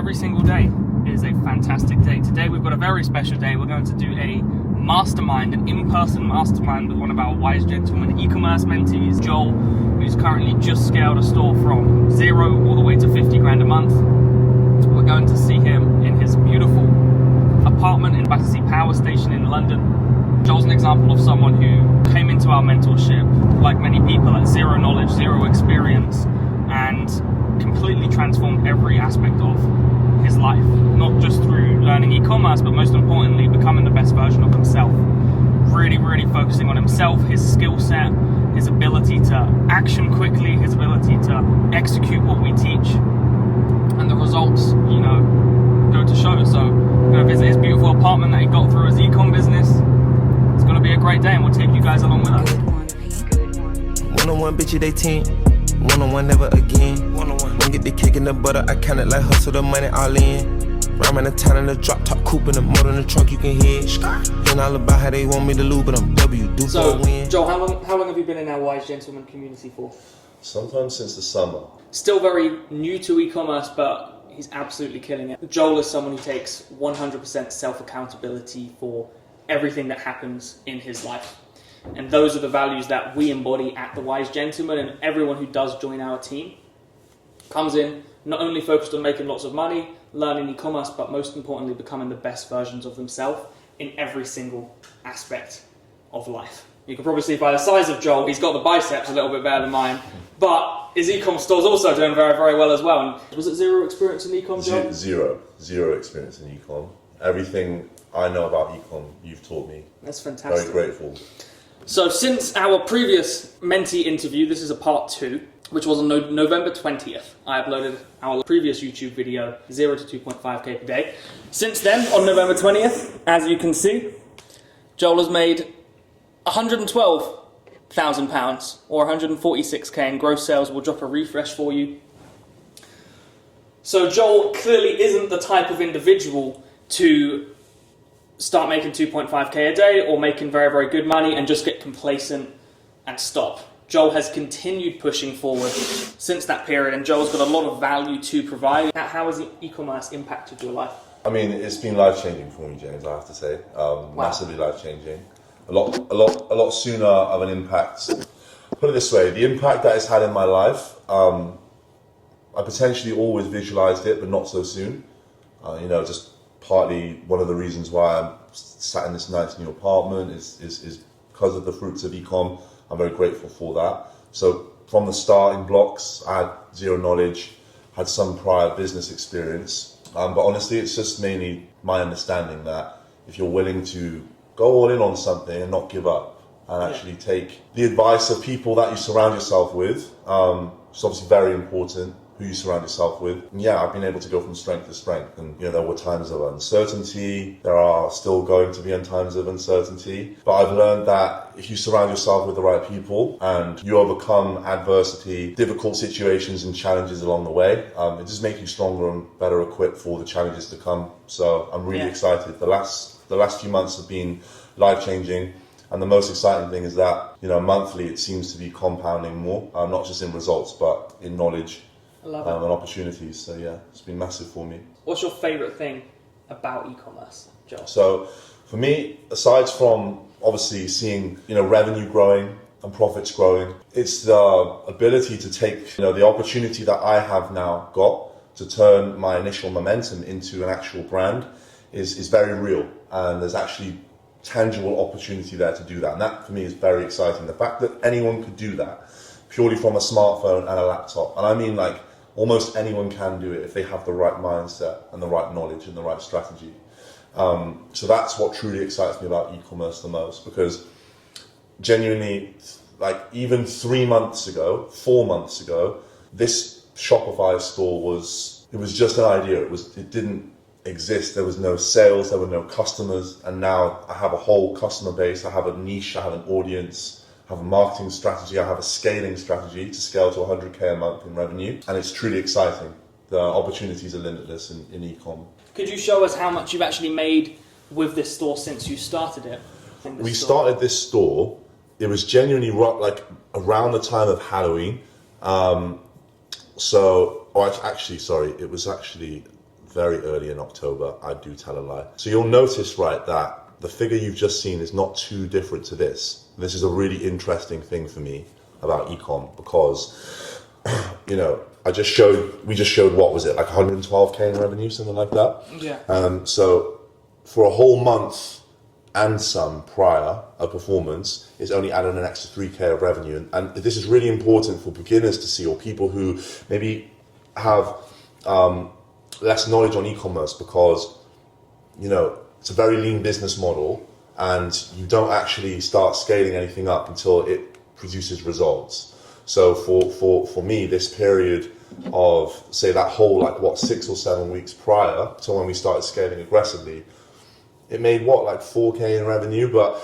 every single day is a fantastic day. Today we've got a very special day. We're going to do a mastermind, an in-person mastermind with one of our wise gentlemen e-commerce mentees, Joel, who's currently just scaled a store from 0 all the way to 50 grand a month. We're going to see him in his beautiful apartment in Battersea Power Station in London. Joel's an example of someone who came into our mentorship, like many people, at zero knowledge, zero experience, and completely transformed every aspect of his life, not just through learning e-commerce, but most importantly, becoming the best version of himself. Really focusing on himself, his skill set, his ability to action quickly, his ability to execute what we teach, and the results, you know, go to show. So we're going to visit his beautiful apartment that he got through his e-com business. It's going to be a great day, and we'll take you guys along with us. One-on-one, bitch, they team. One-on-one, never again. One-on-one. Don't get the cake in the butter. I count it like hustle the money all in. Rhyming the town in the drop top coupe in the motor in the trunk you can hear. Ain't all about how they want me to lose, but I'm W, do for a win. Joel, how long have you been in our Wise Gentleman community for? Sometimes since the summer. Still very new to e-commerce, but he's absolutely killing it. Joel is someone who takes 100% self-accountability for everything that happens in his life. And those are the values that we embody at the Wise Gentleman, and everyone who does join our team comes in not only focused on making lots of money, learning e-commerce, but most importantly becoming the best versions of themselves in every single aspect of life. You can probably see by the size of Joel, he's got the biceps a little bit better than mine, but his e-com store's also doing very well as well. And was it zero experience in e-com, Joel? Zero experience in e-com. Everything I know about e-com, you've taught me. That's fantastic. Very grateful. So since our previous mentee interview, this is a part 2, which was on November 20th. I uploaded our previous YouTube video, 0 to 2.5k per day. Since then, on November 20th, as you can see, Joel has made £112,000 or 146k in gross sales. We'll drop a refresh for you. So Joel clearly isn't the type of individual to start making 2.5k a day or making very good money and just get complacent and stop. Joel has continued pushing forward since that period, and Joel's got a lot of value to provide. How has e-commerce impacted your life? I mean, it's been life-changing for me, James, I have to say. Massively life-changing. A lot sooner of an impact. Put it this way, the impact that it's had in my life, I potentially always visualized it, but not so soon. Just partly one of the reasons why I'm sat in this nice new apartment is because of the fruits of e-com. I'm very grateful for that. So from the starting blocks, I had zero knowledge, had some prior business experience. But honestly, it's just mainly my understanding that if you're willing to go all in on something and not give up and actually take the advice of people that you surround yourself with, it's obviously very important who you surround yourself with. And yeah, I've been able to go from strength to strength. And there were times of uncertainty. There are still going to be times of uncertainty. But I've learned that if you surround yourself with the right people and you overcome adversity, difficult situations and challenges along the way, it just makes you stronger and better equipped for the challenges to come. So I'm really excited. The last few months have been life-changing. And the most exciting thing is that, monthly it seems to be compounding more, not just in results, but in knowledge. I love it. And opportunities. So yeah, it's been massive for me. What's your favourite thing about e-commerce, Joel? So for me, aside from obviously seeing revenue growing and profits growing, it's the ability to take the opportunity that I have now got to turn my initial momentum into an actual brand is very real, and there's actually tangible opportunity there to do that, and that for me is very exciting. The fact that anyone could do that purely from a smartphone and a laptop, and I mean like almost anyone can do it if they have the right mindset and the right knowledge and the right strategy. So that's what truly excites me about e-commerce the most, because genuinely, like even 4 months ago, this Shopify store was just an idea. It didn't exist. There was no sales, there were no customers, and now I have a whole customer base. I have a niche, I have an audience, I have a marketing strategy, I have a scaling strategy to scale to 100k a month in revenue, and it's truly exciting. The opportunities are limitless in e-com. Could you show us how much you've actually made with this store since you started it? We started this store, it was genuinely like around the time of Halloween. It was actually very early in October. I do tell a lie. So you'll notice, right, that the figure you've just seen is not too different to this. This is a really interesting thing for me about ECom because, you know, we just showed, what was it, like 112K in revenue, something like that? Yeah. So for a whole month and some prior of performance, it's only added an extra 3K of revenue. And this is really important for beginners to see, or people who maybe have less knowledge on e-commerce, because, you know, it's a very lean business model and you don't actually start scaling anything up until it produces results. So for me, this period of, say, that whole, like, what, 6 or 7 weeks prior to when we started scaling aggressively, it made what, like 4K in revenue, but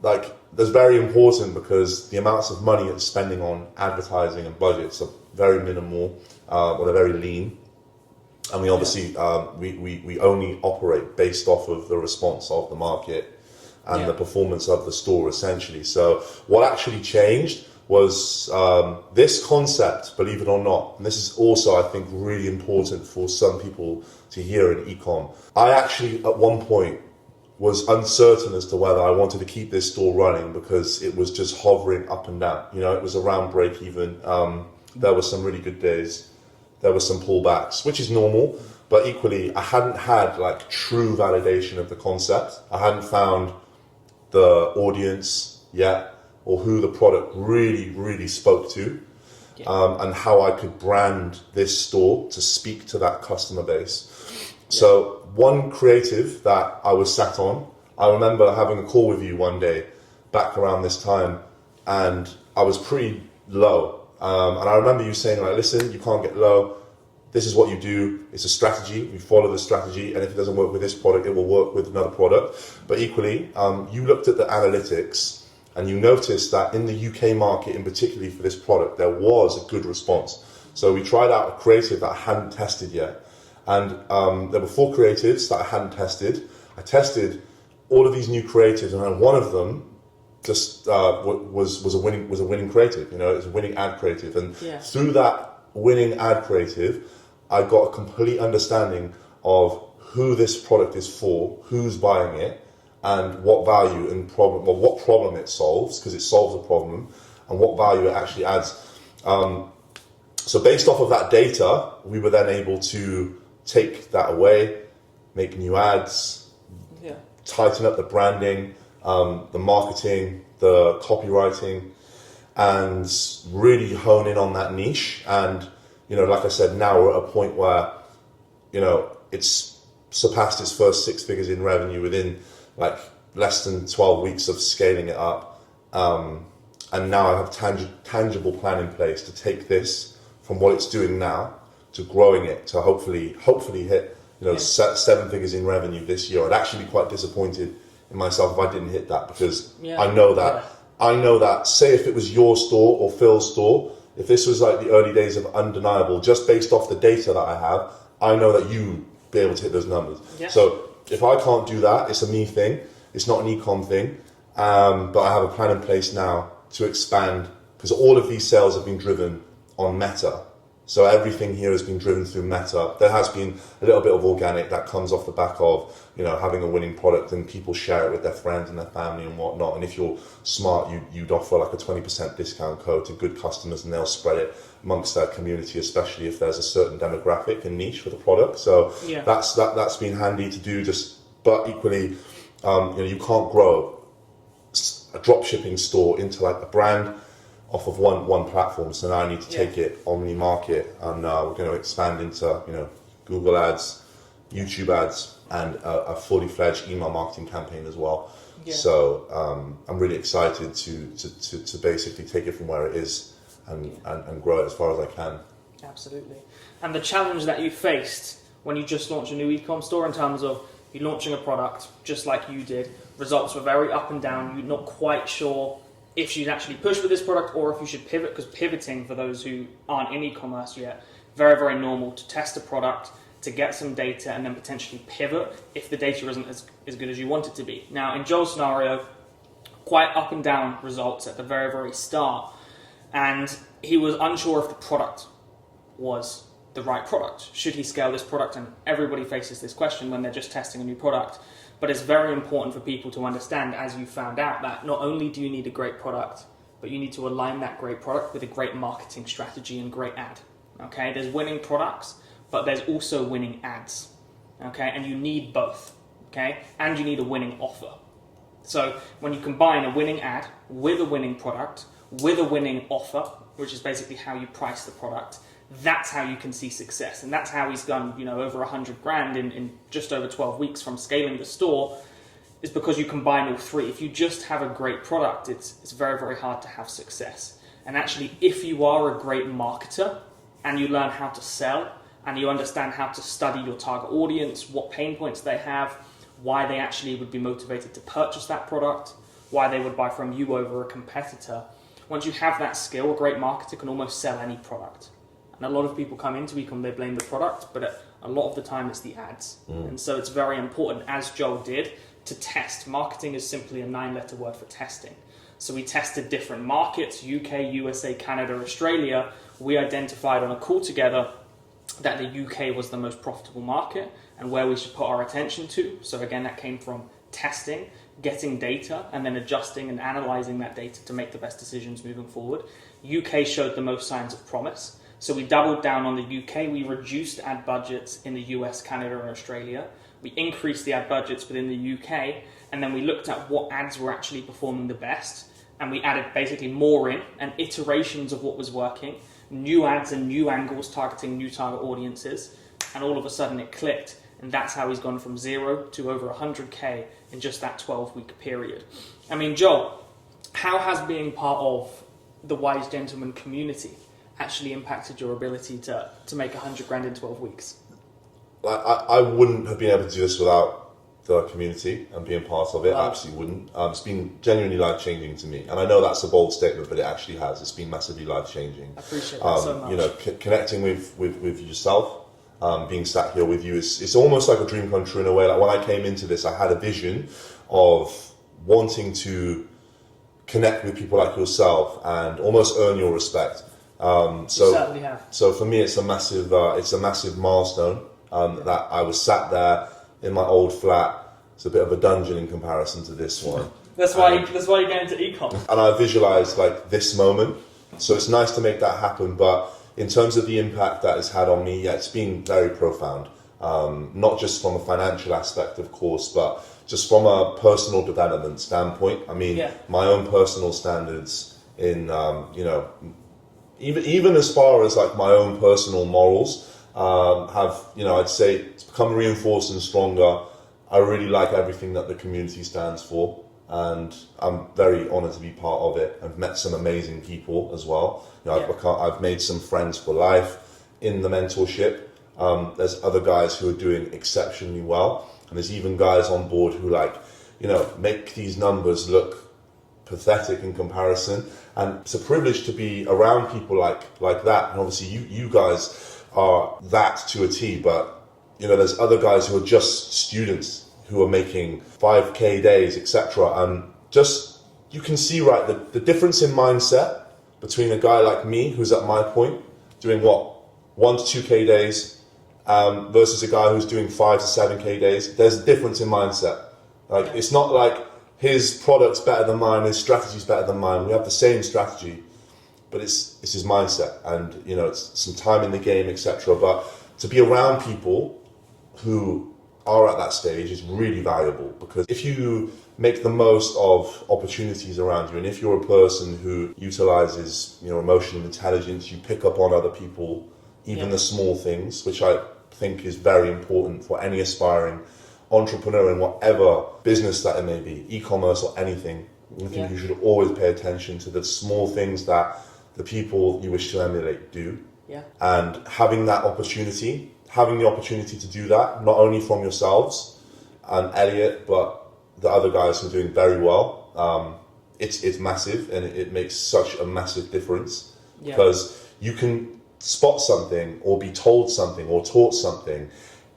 like that's very important because the amounts of money it's spending on advertising and budgets are very minimal, or they're very lean. And we obviously, we only operate based off of the response of the market and the performance of the store, essentially. So what actually changed was this concept, believe it or not, and this is also, I think, really important for some people to hear in e-com. I actually, at one point, was uncertain as to whether I wanted to keep this store running because it was just hovering up and down. You know, it was around break even. There were some really good days. There were some pullbacks, which is normal, but equally, I hadn't had like true validation of the concept. I hadn't found the audience yet, or who the product really, really spoke to, and how I could brand this store to speak to that customer base. So one creative that I was sat on, I remember having a call with you one day back around this time, and I was pretty low. And I remember you saying, like, listen, you can't get low. This is what you do. It's a strategy. We follow the strategy. And if it doesn't work with this product, it will work with another product. But equally, you looked at the analytics and you noticed that in the UK market, in particularly for this product, there was a good response. So we tried out a creative that I hadn't tested yet. And there were 4 creatives that I hadn't tested. I tested all of these new creatives, and then one of them just was a winning creative. You know, it was a winning ad creative, and through that winning ad creative, I got a complete understanding of who this product is for, who's buying it, and what value and problem, or what problem it solves, because it solves a problem, and what value it actually adds. So based off of that data, we were then able to take that away, make new ads, tighten up the branding, the marketing, the copywriting, and really hone in on that niche. And, you know, like I said, now we're at a point where, you know, it's surpassed its first 6 figures in revenue within like less than 12 weeks of scaling it up. And now I have tangible plan in place to take this from what it's doing now to growing it to hopefully hit, you know, 7 figures in revenue this year. I'd actually be quite disappointed in myself if I didn't hit that, because I know that say if it was your store or Phil's store, if this was like the early days of Undeniable, just based off the data that I have, I know that you'd be able to hit those numbers. So if I can't do that, it's a me thing, it's not an e-com thing, but I have a plan in place now to expand, because all of these sales have been driven on Meta. So everything here has been driven through Meta. There has been a little bit of organic that comes off the back of, you know, having a winning product and people share it with their friends and their family and whatnot. And if you're smart, you'd offer like a 20% discount code to good customers, and they'll spread it amongst their community, especially if there's a certain demographic and niche for the product. So that's been handy to do. But equally, you know, you can't grow a drop shipping store into like a brand off of one platform. So now I need to take it omni-market, and we're going to expand into, you know, Google ads, YouTube ads, and a fully fledged email marketing campaign as well. So I'm really excited to basically take it from where it is and grow it as far as I can. Absolutely. And the challenge that you faced when you just launched a new e-com store, in terms of you launching a product just like you did, results were very up and down. You're not quite sure if you'd actually push with this product or if you should pivot, because pivoting, for those who aren't in e-commerce yet, very, very normal to test a product, to get some data, and then potentially pivot if the data isn't as good as you want it to be. Now, in Joel's scenario, quite up and down results at the very, very start, and he was unsure if the product was the right product? Should he scale this product? And everybody faces this question when they're just testing a new product. But it's very important for people to understand, as you found out, that not only do you need a great product, but you need to align that great product with a great marketing strategy and great ad. Okay, there's winning products, but there's also winning ads. Okay, and you need both. Okay, and you need a winning offer. So when you combine a winning ad with a winning product, with a winning offer, which is basically how you price the product, that's how you can see success. And that's how he's done, over 100 grand in just over 12 weeks from scaling the store, is because you combine all three. If you just have a great product, it's very, very hard to have success. And actually, if you are a great marketer and you learn how to sell and you understand how to study your target audience, what pain points they have, why they actually would be motivated to purchase that product, why they would buy from you over a competitor. Once you have that skill, a great marketer can almost sell any product. And a lot of people come into ECom, they blame the product, but a lot of the time it's the ads. And so it's very important, as Joel did, to test. Marketing is simply a 9-letter word for testing. So we tested different markets, UK, USA, Canada, Australia. We identified on a call together that the UK was the most profitable market and where we should put our attention to. So again, that came from testing, getting data, and then adjusting and analyzing that data to make the best decisions moving forward. UK showed the most signs of promise. So we doubled down on the UK. We reduced ad budgets in the US, Canada, and Australia. We increased the ad budgets within the UK, and then we looked at what ads were actually performing the best, and we added basically more in and iterations of what was working, new ads and new angles targeting new target audiences, and all of a sudden it clicked. And that's how he's gone from 0 to over 100K in just that 12-week period. I mean, Joel, how has being part of the Wise Gentleman community actually impacted your ability to make 100 grand in 12 weeks? I wouldn't have been able to do this without the community and being part of it. I absolutely wouldn't. It's been genuinely life-changing to me. And I know that's a bold statement, but it actually has. It's been massively life-changing. I appreciate that so much. Connecting with yourself, being sat here with you, it's almost like a dream come true in a way. Like when I came into this, I had a vision of wanting to connect with people like yourself and almost earn your respect. You certainly have. So for me, it's a massive milestone that I was sat there in my old flat. It's a bit of a dungeon in comparison to this one. That's why you're going into ECom. And I visualized like this moment. So it's nice to make that happen, but in terms of the impact that it's had on me, yeah, it's been very profound. Not just from a financial aspect, of course, but just from a personal development standpoint. I mean, my own personal standards in, even as far as like my own personal morals have, I'd say it's become reinforced and stronger. I really like everything that the community stands for, and I'm very honoured to be part of it. I've met some amazing people as well. I've made some friends for life in the mentorship. There's other guys who are doing exceptionally well, and there's even guys on board who make these numbers look pathetic in comparison. And it's a privilege to be around people like that. And obviously you guys are that to a T, but there's other guys who are just students who are making 5K days, etc. And just, you can see, right, the difference in mindset between a guy like me, who's at my point, doing 1 to 2K days, versus a guy who's doing 5 to 7K days. There's a difference in mindset. It's not like his product's better than mine, his strategy's better than mine. We have the same strategy, but it's his mindset, and it's some time in the game, etc. But to be around people who are at that stage is really valuable, because if you make the most of opportunities around you, and if you're a person who utilizes emotional intelligence, you pick up on other people, even the small things, which I think is very important for any aspiring entrepreneur in whatever business that it may be, e-commerce or anything. I think you should always pay attention to the small things that the people you wish to emulate do. And having the opportunity to do that, not only from yourselves and Elliot, but the other guys who are doing very well, it's massive, and it makes such a massive difference, because you can spot something or be told something or taught something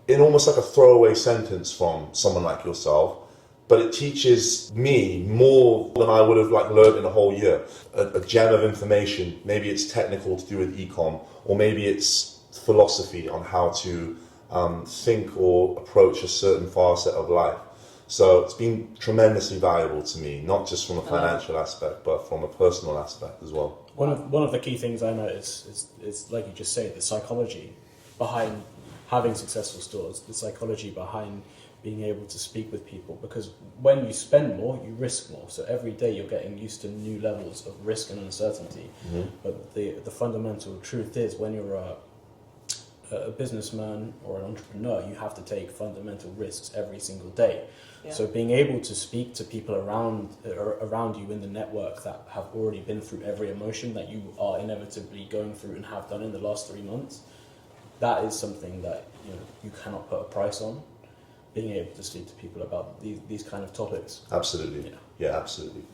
in almost like a throwaway sentence from someone like yourself, but it teaches me more than I would have learned in a whole year. A gem of information. Maybe it's technical to do with ECom, or maybe it's philosophy on how to think or approach a certain facet of life. So it's been tremendously valuable to me, not just from a financial aspect, but from a personal aspect as well. One of the key things I notice is like you just say, the psychology behind having successful stores, the psychology behind being able to speak with people, because when you spend more, you risk more. So every day you're getting used to new levels of risk and uncertainty. Mm-hmm. But the fundamental truth is, when you're a businessman or an entrepreneur, you have to take fundamental risks every single day. Yeah. So being able to speak to people around you in the network that have already been through every emotion that you are inevitably going through and have done in the last 3 months, that is something that you cannot put a price on. Being able to speak to people about these kind of topics. Absolutely. Yeah, absolutely.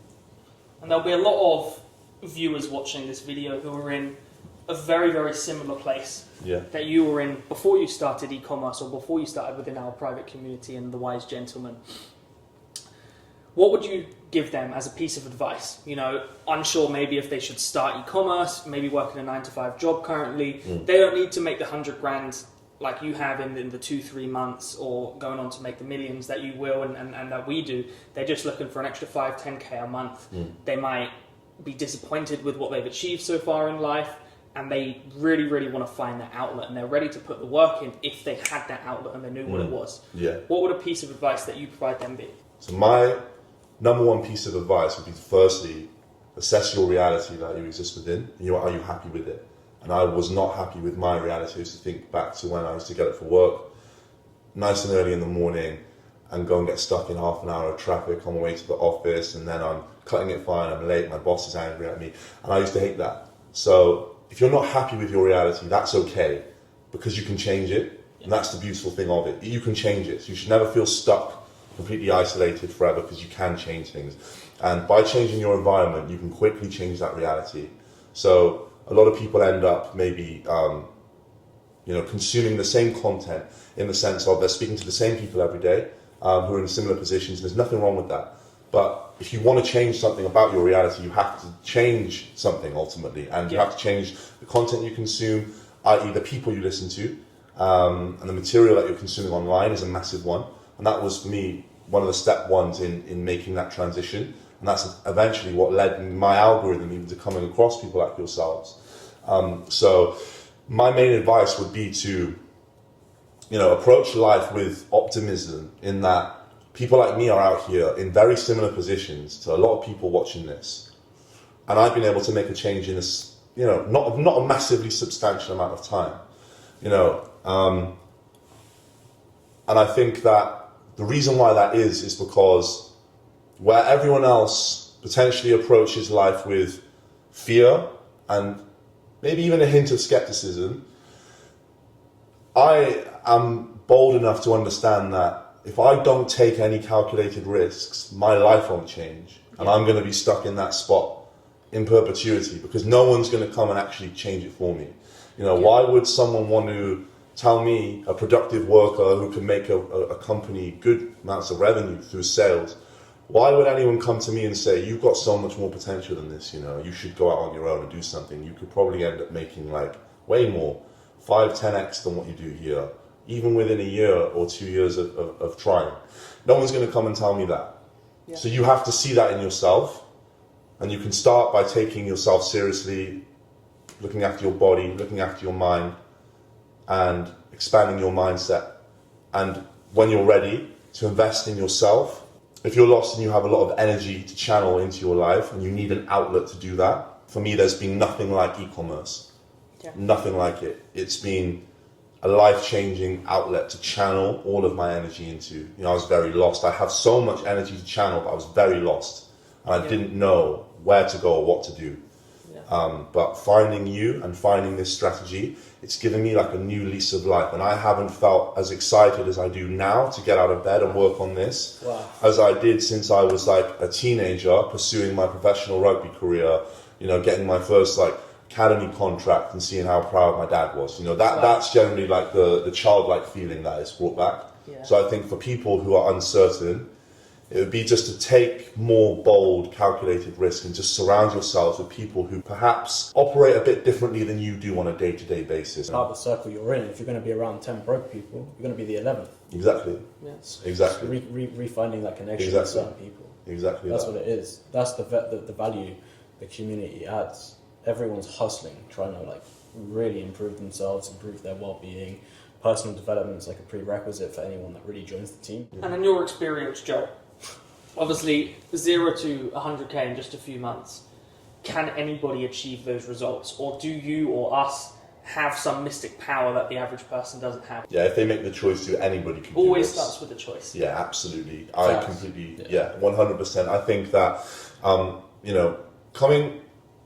And there'll be a lot of viewers watching this video who are in a very, very similar place that you were in before you started e-commerce or before you started within our private community and the Wise Gentleman. What would you give them as a piece of advice? Unsure maybe if they should start e-commerce, maybe working a 9-to-5 job currently. They don't need to make the 100 grand like you have in the 2-3 months, or going on to make the millions that you will and that we do. They're just looking for an extra 5-10k a month. They might be disappointed with what they've achieved so far in life, and they really, really want to find that outlet, and they're ready to put the work in if they had that outlet and they knew what it was. Yeah. What would a piece of advice that you provide them be? So my number one piece of advice would be, firstly, assess your reality that you exist within. Are you happy with it? And I was not happy with my reality. I used to think back to when I used to get up for work nice and early in the morning and go and get stuck in half an hour of traffic on my way to the office, and then I'm cutting it fine, I'm late, my boss is angry at me, and I used to hate that. So if you're not happy with your reality, that's okay, because you can change it, and that's the beautiful thing of it. You can change it. So you should never feel stuck, completely isolated forever, because you can change things. And by changing your environment, you can quickly change that reality. So a lot of people end up maybe consuming the same content, in the sense of they're speaking to the same people every day who are in similar positions. There's nothing wrong with that. But if you want to change something about your reality, you have to change something ultimately. And you have to change the content you consume, i.e. the people you listen to, and the material that you're consuming online is a massive one. And that was, for me, one of the step ones in making that transition. And that's eventually what led my algorithm even to coming across people like yourselves. So my main advice would be to, approach life with optimism, in that people like me are out here in very similar positions to a lot of people watching this. And I've been able to make a change in this, not a massively substantial amount of time, and I think that the reason why that is because where everyone else potentially approaches life with fear and maybe even a hint of skepticism, I am bold enough to understand that if I don't take any calculated risks, my life won't change. And I'm going to be stuck in that spot in perpetuity, because no one's going to come and actually change it for me. Why would someone want to tell me, a productive worker who can make a company good amounts of revenue through sales, why would anyone come to me and say, you've got so much more potential than this, you should go out on your own and do something? You could probably end up making way more, 5-10x than what you do here, even within a year or 2 years of trying. No one's going to come and tell me that. Yeah. So you have to see that in yourself, and you can start by taking yourself seriously, looking after your body, looking after your mind, and expanding your mindset. And when you're ready to invest in yourself, if you're lost and you have a lot of energy to channel into your life and you need an outlet to do that, for me, there's been nothing like e-commerce. Yeah. Nothing like it. It's been a life-changing outlet to channel all of my energy into. I was very lost. I have so much energy to channel, but I was very lost. And I didn't know where to go or what to do. Yeah. But finding you and finding this strategy, it's given me a new lease of life. And I haven't felt as excited as I do now to get out of bed and work on this as I did since I was a teenager, pursuing my professional rugby career, getting my first academy contract and seeing how proud my dad was. That's generally the childlike feeling that is brought back. Yeah. So I think for people who are uncertain It would be just to take more bold, calculated risk and just surround yourselves with people who perhaps operate a bit differently than you do on a day-to-day basis. Part of the circle you're in, if you're going to be around 10 broke people, you're going to be the 11th. Exactly. Yes. Exactly. Refinding that connection with certain people. Exactly. That's what it is. That's the value the community adds. Everyone's hustling, trying to like really improve themselves, improve their well-being. Personal development is like a prerequisite for anyone that really joins the team. And in your experience, Joe, obviously 0 to 100k in just a few months, can anybody achieve those results? Or do you or us have some mystic power that the average person doesn't have? Yeah, if they make the choice to, anybody can Always do this. starts with a choice. Yeah, absolutely. Facts. I completely, 100%. I think that, coming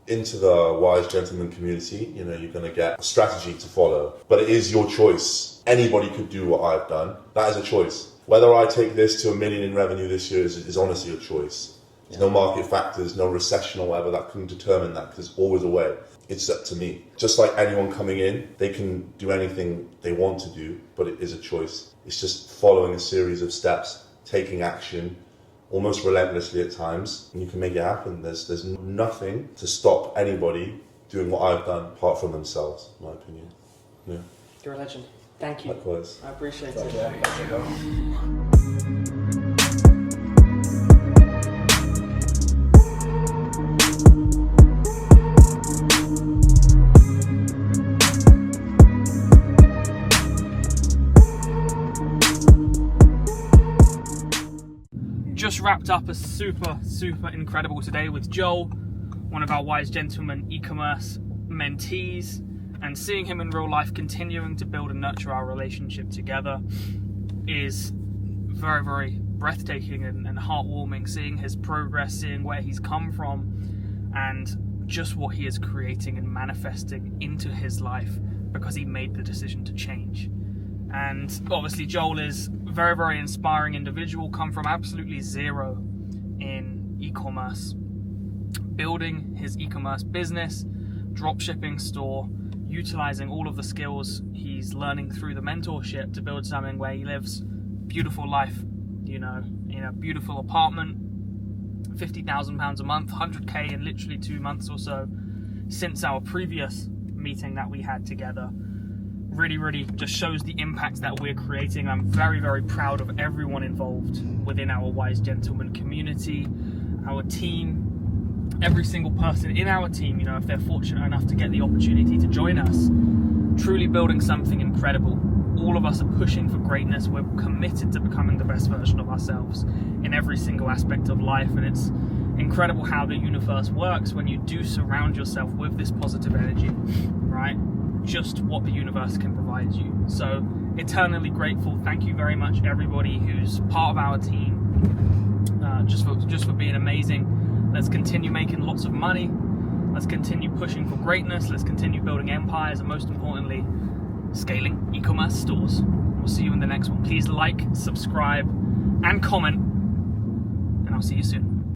into the Wise Gentleman community, you're going to get a strategy to follow, but it is your choice. Anybody could do what I've done. That is a choice. Whether I take this to $1 million in revenue this year is honestly a choice. There's no market factors, no recession or whatever that can determine that, because it's always a way. It's up to me. Just like anyone coming in, they can do anything they want to do, but it is a choice. It's just following a series of steps, taking action, almost relentlessly at times, and you can make it happen. There's nothing to stop anybody doing what I've done apart from themselves, in my opinion. Yeah. You're a legend. Thank you. Likewise. I appreciate it. Just wrapped up a super incredible today with Joel, one of our Wise Gentleman e-commerce mentees, and seeing him in real life continuing to build and nurture our relationship together is very breathtaking and heartwarming, seeing his progress, seeing where he's come from, and just what he is creating and manifesting into his life because he made the decision to change. And obviously Joel is very inspiring individual, come from absolutely zero in e-commerce, building his e-commerce business, dropshipping store, utilizing all of the skills he's learning through the mentorship to build something where he lives beautiful life, in a beautiful apartment, £50,000 a month, 100k in literally 2 months or so since our previous meeting that we had together. Really just shows the impact that we're creating. I'm very proud of everyone involved within our Wise Gentleman community, our team, every single person in our team, if they're fortunate enough to get the opportunity to join us, truly building something incredible. All of us are pushing for greatness. We're committed to becoming the best version of ourselves in every single aspect of life, and it's incredible how the universe works when you do surround yourself with this positive energy, right? Just what the universe can provide you. So eternally grateful. Thank you very much everybody who's part of our team, just for being amazing. Let's continue making lots of money. Let's continue pushing for greatness. Let's continue building empires, and most importantly, scaling e-commerce stores. We'll see you in the next one. Please like, subscribe, and comment, and I'll see you soon.